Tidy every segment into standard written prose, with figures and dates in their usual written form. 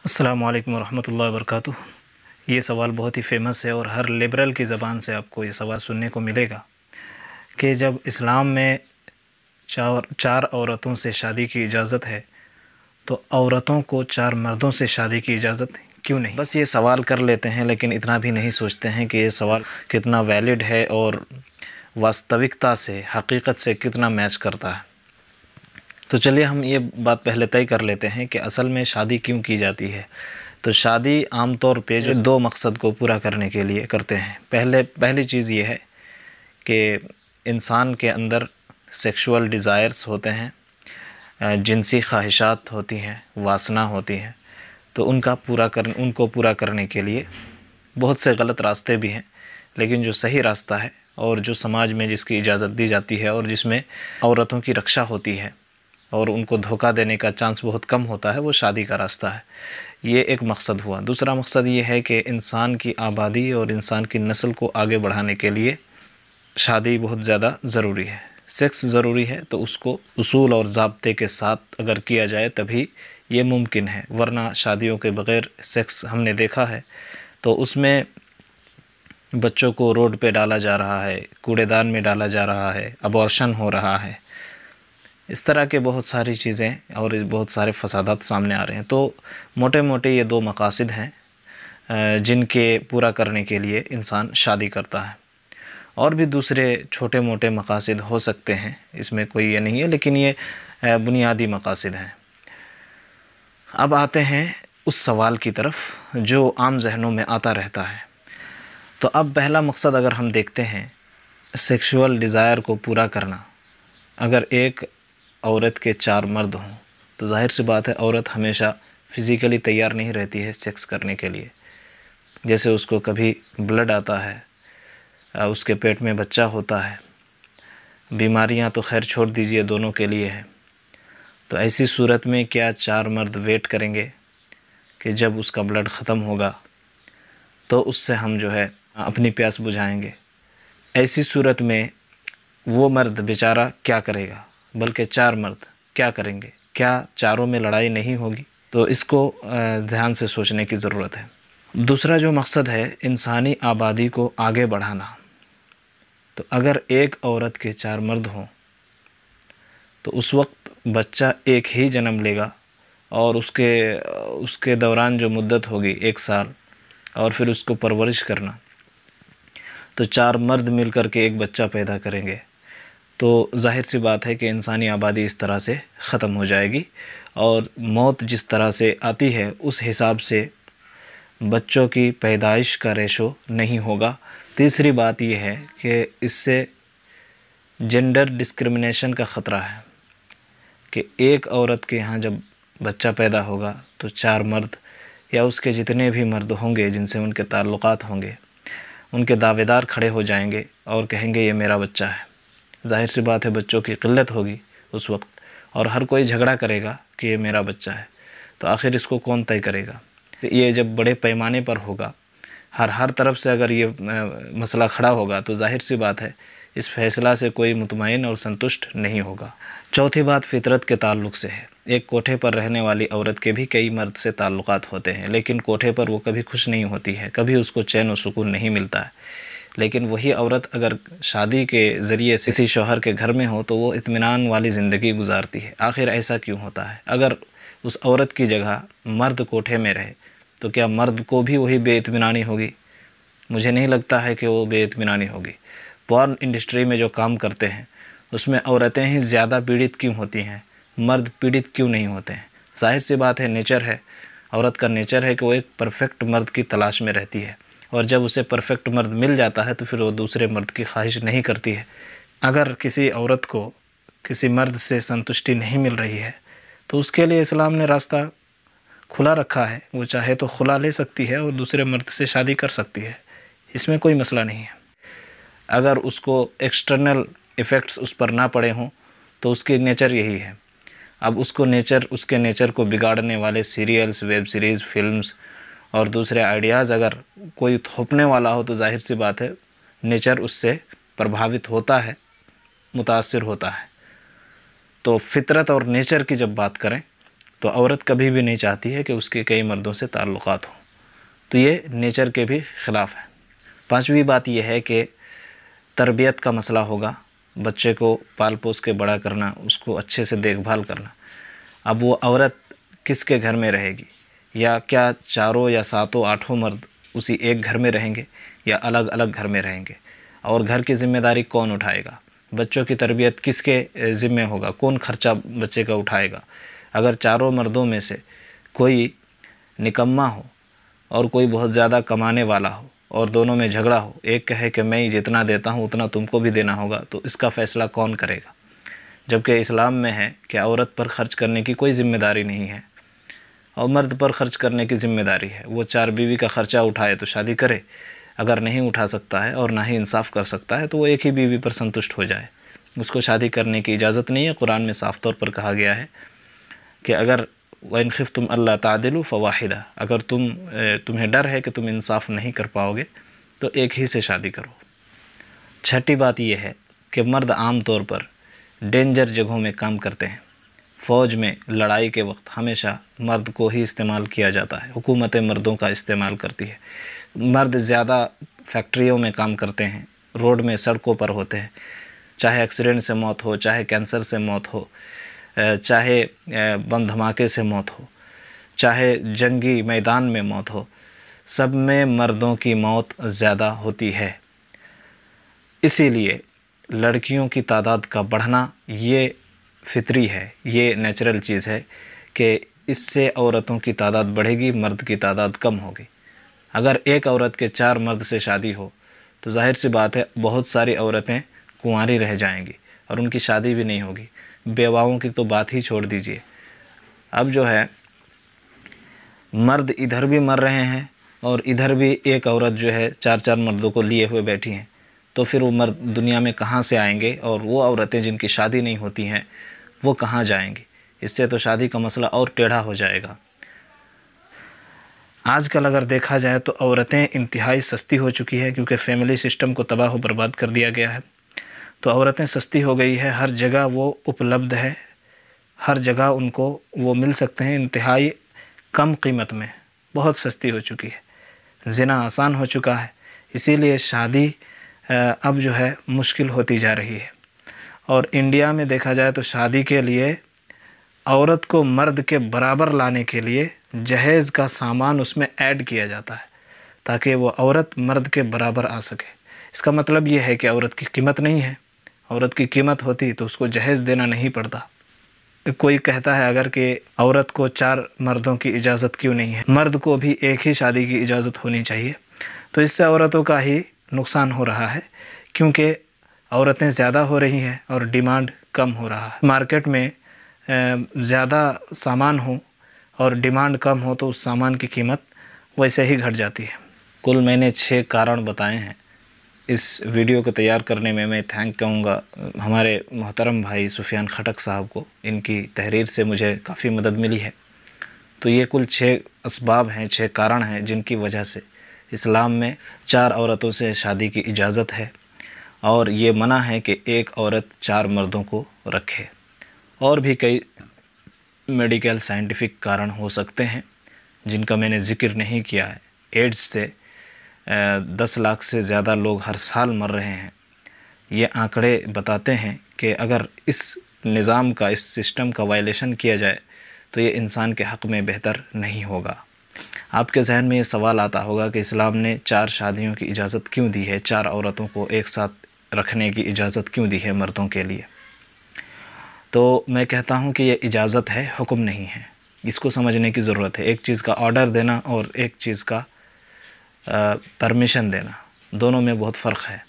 अस्सलामु अलैकुम वरहमतुल्लाहि वबरकातुह। ये सवाल बहुत ही फ़ेमस है और हर लिबरल की ज़बान से आपको ये सवाल सुनने को मिलेगा कि जब इस्लाम में चार औरतों से शादी की इजाज़त है तो औरतों को चार मर्दों से शादी की इजाज़त क्यों नहीं। बस ये सवाल कर लेते हैं लेकिन इतना भी नहीं सोचते हैं कि ये सवाल कितना वैलिड है और वास्तविकता से, हकीकत से कितना मैच करता है। तो चलिए हम ये बात पहले तय कर लेते हैं कि असल में शादी क्यों की जाती है। तो शादी आम तौर पे जो दो मकसद को पूरा करने के लिए करते हैं। पहली चीज़ ये है कि इंसान के अंदर सेक्सुअल डिज़ायर्स होते हैं, जिनसी ख्वाहिशात होती हैं, वासना होती हैं। तो उनको पूरा करने के लिए बहुत से गलत रास्ते भी हैं, लेकिन जो सही रास्ता है और जो समाज में जिसकी इजाज़त दी जाती है और जिसमें औरतों की रक्षा होती है और उनको धोखा देने का चांस बहुत कम होता है, वो शादी का रास्ता है। ये एक मकसद हुआ। दूसरा मकसद ये है कि इंसान की आबादी और इंसान की नस्ल को आगे बढ़ाने के लिए शादी बहुत ज़्यादा ज़रूरी है। सेक्स ज़रूरी है तो उसको उसूल और ज़ाब्ते के साथ अगर किया जाए तभी ये मुमकिन है, वरना शादियों के बग़ैर सेक्स हमने देखा है तो उसमें बच्चों को रोड पे डाला जा रहा है, कूड़ेदान में डाला जा रहा है, अबॉर्शन हो रहा है, इस तरह के बहुत सारी चीज़ें और बहुत सारे फसादात सामने आ रहे हैं। तो मोटे मोटे ये दो मकासद हैं जिनके पूरा करने के लिए इंसान शादी करता है। और भी दूसरे छोटे मोटे मकासद हो सकते हैं, इसमें कोई ये नहीं है, लेकिन ये बुनियादी मकासद हैं। अब आते हैं उस सवाल की तरफ जो आम जहनों में आता रहता है। तो अब पहला मकसद अगर हम देखते हैं, सेक्सुअल डिज़ायर को पूरा करना। अगर एक औरत के चार मर्द हों तो जाहिर सी बात है औरत हमेशा फ़िज़िकली तैयार नहीं रहती है सेक्स करने के लिए। जैसे उसको कभी ब्लड आता है, उसके पेट में बच्चा होता है, बीमारियां तो खैर छोड़ दीजिए, दोनों के लिए है। तो ऐसी सूरत में क्या चार मर्द वेट करेंगे कि जब उसका ब्लड ख़त्म होगा तो उससे हम जो है अपनी प्यास बुझाएंगे। ऐसी सूरत में वो मर्द बेचारा क्या करेगा, बल्कि चार मर्द क्या करेंगे? क्या चारों में लड़ाई नहीं होगी? तो इसको ध्यान से सोचने की ज़रूरत है। दूसरा जो मकसद है, इंसानी आबादी को आगे बढ़ाना। तो अगर एक औरत के चार मर्द हों तो उस वक्त बच्चा एक ही जन्म लेगा और उसके दौरान जो मुद्दत होगी 1 साल, और फिर उसको परवरिश करना, तो चार मर्द मिल कर के एक बच्चा पैदा करेंगे। तो जाहिर सी बात है कि इंसानी आबादी इस तरह से ख़त्म हो जाएगी और मौत जिस तरह से आती है उस हिसाब से बच्चों की पैदाइश का रेशो नहीं होगा। तीसरी बात यह है कि इससे जेंडर डिस्क्रिमिनेशन का ख़तरा है कि एक औरत के यहाँ जब बच्चा पैदा होगा तो चार मर्द या उसके जितने भी मर्द होंगे जिनसे उनके ताल्लुकात होंगे, उनके दावेदार खड़े हो जाएंगे और कहेंगे ये मेरा बच्चा है। जाहिर सी बात है बच्चों की किल्लत होगी उस वक्त और हर कोई झगड़ा करेगा कि ये मेरा बच्चा है। तो आखिर इसको कौन तय करेगा? ये जब बड़े पैमाने पर होगा, हर तरफ से अगर ये मसला खड़ा होगा तो जाहिर सी बात है इस फैसला से कोई मुतमईन और संतुष्ट नहीं होगा। चौथी बात फितरत के ताल्लुक़ से है। एक कोठे पर रहने वाली औरत के भी कई मर्द से ताल्लुकात होते हैं, लेकिन कोठे पर वो कभी खुश नहीं होती है, कभी उसको चैन और सुकून नहीं मिलता है। लेकिन वही औरत अगर शादी के ज़रिए से किसी शौहर के घर में हो तो वो इत्मीनान वाली ज़िंदगी गुजारती है। आखिर ऐसा क्यों होता है? अगर उस औरत की जगह मर्द कोठे में रहे तो क्या मर्द को भी वही बेइत्मीनानी होगी? मुझे नहीं लगता है कि वो बेइत्मीनानी होगी। पॉर्न इंडस्ट्री में जो काम करते हैं उसमें औरतें ही ज़्यादा पीड़ित क्यों होती हैं, मर्द पीड़ित क्यों नहीं होते हैं? जाहिर सी बात है, नेचर है, औरत का नेचर है कि वो एक परफेक्ट मर्द की तलाश में रहती है और जब उसे परफेक्ट मर्द मिल जाता है तो फिर वो दूसरे मर्द की ख्वाहिश नहीं करती है। अगर किसी औरत को किसी मर्द से संतुष्टि नहीं मिल रही है तो उसके लिए इस्लाम ने रास्ता खुला रखा है। वो चाहे तो खुला ले सकती है और दूसरे मर्द से शादी कर सकती है, इसमें कोई मसला नहीं है। अगर उसको एक्सटर्नल इफ़ेक्ट्स उस पर ना पड़े हों तो उसकी नेचर यही है। अब उसके नेचर को बिगाड़ने वाले सीरियल्स, वेब सीरीज़, फिल्म्स और दूसरे आइडियाज़ अगर कोई थोपने वाला हो तो जाहिर सी बात है नेचर उससे प्रभावित होता है, मुतासिर होता है। तो फितरत और नेचर की जब बात करें तो औरत कभी भी नहीं चाहती है कि उसके कई मर्दों से ताल्लुक़ात हों, तो ये नेचर के भी ख़िलाफ़ है। पांचवी बात यह है कि तरबियत का मसला होगा, बच्चे को पाल पोस के बड़ा करना, उसको अच्छे से देखभाल करना। अब वो औरत किसके घर में रहेगी, या क्या चारों या सातों आठों मर्द उसी एक घर में रहेंगे या अलग अलग घर में रहेंगे, और घर की ज़िम्मेदारी कौन उठाएगा, बच्चों की तरबियत किसके ज़िम्मे होगा, कौन खर्चा बच्चे का उठाएगा। अगर चारों मर्दों में से कोई निकम्मा हो और कोई बहुत ज़्यादा कमाने वाला हो और दोनों में झगड़ा हो, एक कहे कि मैं जितना देता हूँ उतना तुमको भी देना होगा, तो इसका फ़ैसला कौन करेगा। जबकि इस्लाम में है कि औरत पर ख़र्च करने की कोई ज़िम्मेदारी नहीं है और मर्द पर ख़र्च करने की ज़िम्मेदारी है। वो 4 बीवी का ख़र्चा उठाए तो शादी करे, अगर नहीं उठा सकता है और ना ही इंसाफ कर सकता है तो वो एक ही बीवी पर संतुष्ट हो जाए, उसको शादी करने की इजाज़त नहीं है। कुरान में साफ़ तौर पर कहा गया है कि अगर इन खिफ्तुम अल्ला तादिलु फ़वाहिदा, अगर तुम्हें डर है कि तुम इंसाफ नहीं कर पाओगे तो एक ही से शादी करो। छठी बात यह है कि मर्द आम तौर पर डेंजर जगहों में काम करते हैं। फ़ौज में लड़ाई के वक्त हमेशा मर्द को ही इस्तेमाल किया जाता है, हुकूमतें मर्दों का इस्तेमाल करती है। मर्द ज़्यादा फैक्ट्रियों में काम करते हैं, रोड में सड़कों पर होते हैं, चाहे एक्सीडेंट से मौत हो, चाहे कैंसर से मौत हो, चाहे बम धमाके से मौत हो, चाहे जंगी मैदान में मौत हो, सब में मर्दों की मौत ज़्यादा होती है। इसीलिए लड़कियों की तादाद का बढ़ना ये फितरी है, ये नेचुरल चीज़ है कि इससे औरतों की तादाद बढ़ेगी, मर्द की तादाद कम होगी। अगर एक औरत के 4 मर्द से शादी हो तो जाहिर सी बात है बहुत सारी औरतें कुंवारी रह जाएंगी और उनकी शादी भी नहीं होगी। बेवाओं की तो बात ही छोड़ दीजिए। अब जो है मर्द इधर भी मर रहे हैं और इधर भी एक औरत जो है 4-4 मर्दों को लिए हुए बैठी हैं, तो फिर वो मर्द दुनिया में कहाँ से आएंगे और वो औरतें जिनकी शादी नहीं होती हैं वो कहाँ जाएंगी। इससे तो शादी का मसला और टेढ़ा हो जाएगा। आजकल अगर देखा जाए तो औरतें इंतहाई सस्ती हो चुकी है, क्योंकि फैमिली सिस्टम को तबाह व बर्बाद कर दिया गया है। तो औरतें सस्ती हो गई है, हर जगह वो उपलब्ध है, हर जगह उनको वो मिल सकते हैं इंतहाई कम कीमत में, बहुत सस्ती हो चुकी है। ज़िना आसान हो चुका है, इसीलिए शादी अब जो है मुश्किल होती जा रही है। और इंडिया में देखा जाए तो शादी के लिए औरत को मर्द के बराबर लाने के लिए जहेज़ का सामान उसमें ऐड किया जाता है ताकि वो औरत मर्द के बराबर आ सके। इसका मतलब ये है कि औरत की कीमत नहीं है। औरत की कीमत होती तो उसको जहेज़ देना नहीं पड़ता। कोई कहता है अगर कि औरत को 4 मर्दों की इजाज़त क्यों नहीं है, मर्द को भी एक ही शादी की इजाज़त होनी चाहिए, तो इससे औरतों का ही नुकसान हो रहा है, क्योंकि औरतें ज़्यादा हो रही हैं और डिमांड कम हो रहा है। मार्केट में ज़्यादा सामान हो और डिमांड कम हो तो उस सामान की कीमत वैसे ही घट जाती है। कुल मैंने 6 कारण बताए हैं। इस वीडियो को तैयार करने में मैं थैंक कहूँगा हमारे मोहतरम भाई सुफियान खटक साहब को। इनकी तहरीर से मुझे काफ़ी मदद मिली है। तो ये कुल 6 असबाब हैं, 6 कारण हैं जिनकी वजह से इस्लाम में 4 औरतों से शादी की इजाज़त है और ये मना है कि एक औरत 4 मर्दों को रखे। और भी कई मेडिकल साइंटिफिक कारण हो सकते हैं जिनका मैंने ज़िक्र नहीं किया है। एड्स से 10 लाख से ज़्यादा लोग हर साल मर रहे हैं। ये आंकड़े बताते हैं कि अगर इस निज़ाम का, इस सिस्टम का वायलेशन किया जाए तो ये इंसान के हक़ में बेहतर नहीं होगा। आपके जहन में ये सवाल आता होगा कि इस्लाम ने 4 शादियों की इजाज़त क्यों दी है, 4 औरतों को एक साथ रखने की इजाज़त क्यों दी है मर्दों के लिए। तो मैं कहता हूँ कि ये इजाज़त है, हुक्म नहीं है। इसको समझने की ज़रूरत है। एक चीज़ का ऑर्डर देना और एक चीज़ का परमिशन देना, दोनों में बहुत फ़र्क है।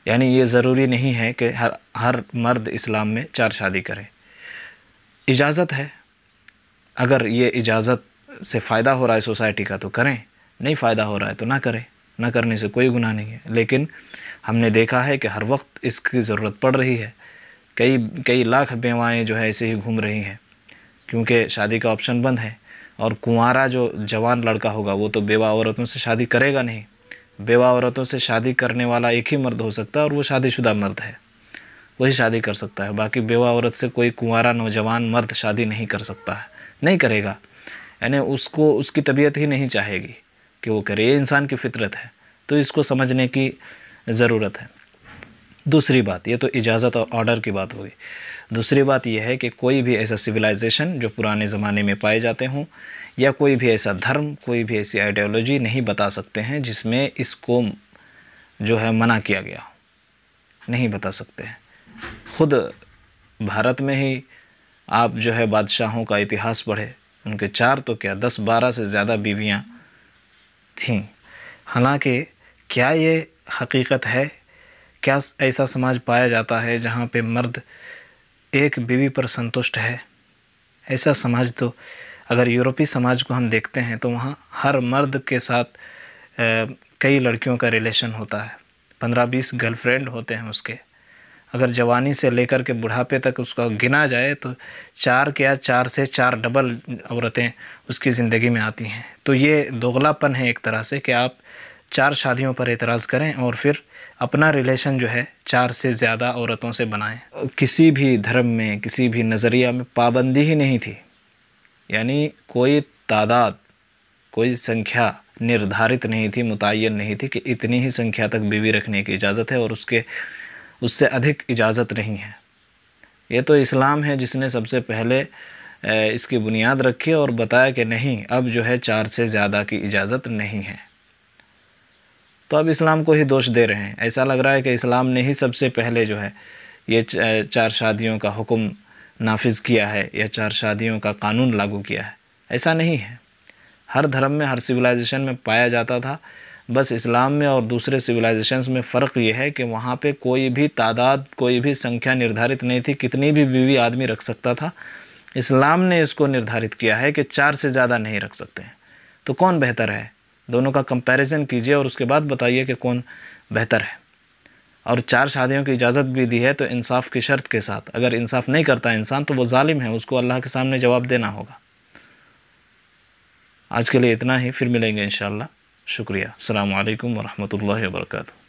यानी ये ज़रूरी नहीं है कि हर मर्द इस्लाम में 4 शादी करे। इजाज़त है, अगर ये इजाज़त से फ़ायदा हो रहा है सोसाइटी का तो करें, नहीं फ़ायदा हो रहा है तो ना करें, ना करने से कोई गुनाह नहीं है। लेकिन हमने देखा है कि हर वक्त इसकी ज़रूरत पड़ रही है। कई लाख बेवाएँ जो है ऐसे ही घूम रही हैं, क्योंकि शादी का ऑप्शन बंद है। और कुंवारा जो जवान लड़का होगा वो तो बेवा औरतों से शादी करेगा नहीं। बेवा औरतों से शादी करने वाला एक ही मर्द हो सकता है और वो शादीशुदा मर्द है, वही शादी कर सकता है। बाकी बेवा औरत से कोई कुंवारा नौजवान मर्द शादी नहीं कर सकता है। नहीं करेगा, यानी उसको उसकी तबीयत ही नहीं चाहेगी कि वो करे, ये इंसान की फितरत है। तो इसको समझने की ज़रूरत है। दूसरी बात, ये तो इजाज़त और ऑर्डर की बात होगी। दूसरी बात यह है कि कोई भी ऐसा सिविलाइजेशन जो पुराने ज़माने में पाए जाते हों, या कोई भी ऐसा धर्म, कोई भी ऐसी आइडियोलॉजी नहीं बता सकते हैं जिसमें इसको जो है मना किया गया, नहीं बता सकते हैं। ख़ुद भारत में ही आप जो है बादशाहों का इतिहास पढ़े, उनके 4 तो क्या 10-12 से ज़्यादा बीवियाँ थीं। हालांकि क्या ये हकीकत है? क्या ऐसा समाज पाया जाता है जहाँ पे मर्द एक बीवी पर संतुष्ट है? ऐसा समाज तो अगर यूरोपीय समाज को हम देखते हैं तो वहाँ हर मर्द के साथ कई लड़कियों का रिलेशन होता है, 15-20 गर्लफ्रेंड होते हैं उसके। अगर जवानी से लेकर के बुढ़ापे तक उसका गिना जाए तो 4 से 4 डबल औरतें उसकी ज़िंदगी में आती हैं। तो ये दोगलापन है एक तरह से कि आप 4 शादियों पर एतराज़ करें और फिर अपना रिलेशन जो है 4 से ज़्यादा औरतों से बनाएं। किसी भी धर्म में, किसी भी नज़रिया में पाबंदी ही नहीं थी, यानी कोई तादाद, कोई संख्या निर्धारित नहीं थी, मुतय्यन नहीं थी कि इतनी ही संख्या तक बीवी रखने की इजाज़त है और उससे अधिक इजाज़त नहीं है। ये तो इस्लाम है जिसने सबसे पहले इसकी बुनियाद रखी और बताया कि नहीं, अब जो है 4 से ज़्यादा की इजाज़त नहीं है। तो अब इस्लाम को ही दोष दे रहे हैं। ऐसा लग रहा है कि इस्लाम ने ही सबसे पहले जो है ये 4 शादियों का हुक्म नाफिज़ किया है या 4 शादियों का कानून लागू किया है। ऐसा नहीं है। हर धर्म में, हर सिविलाइजेशन में पाया जाता था। बस इस्लाम में और दूसरे सिविलाइजेशंस में फ़र्क ये है कि वहाँ पे कोई भी तादाद, कोई भी संख्या निर्धारित नहीं थी, कितनी भी बीवी आदमी रख सकता था। इस्लाम ने इसको निर्धारित किया है कि 4 से ज़्यादा नहीं रख सकते हैं। तो कौन बेहतर है? दोनों का कंपैरिजन कीजिए और उसके बाद बताइए कि कौन बेहतर है। और 4 शादियों की इजाज़त भी दी है तो इंसाफ की शर्त के साथ। अगर इंसाफ नहीं करता इंसान तो वो जालिम है, उसको अल्लाह के सामने जवाब देना होगा। आज के लिए इतना ही, फिर मिलेंगे इंशाअल्लाह। शुक्रिया। अस्सलामु अलैकुम व रहमतुल्लाहि व बरकातुहू।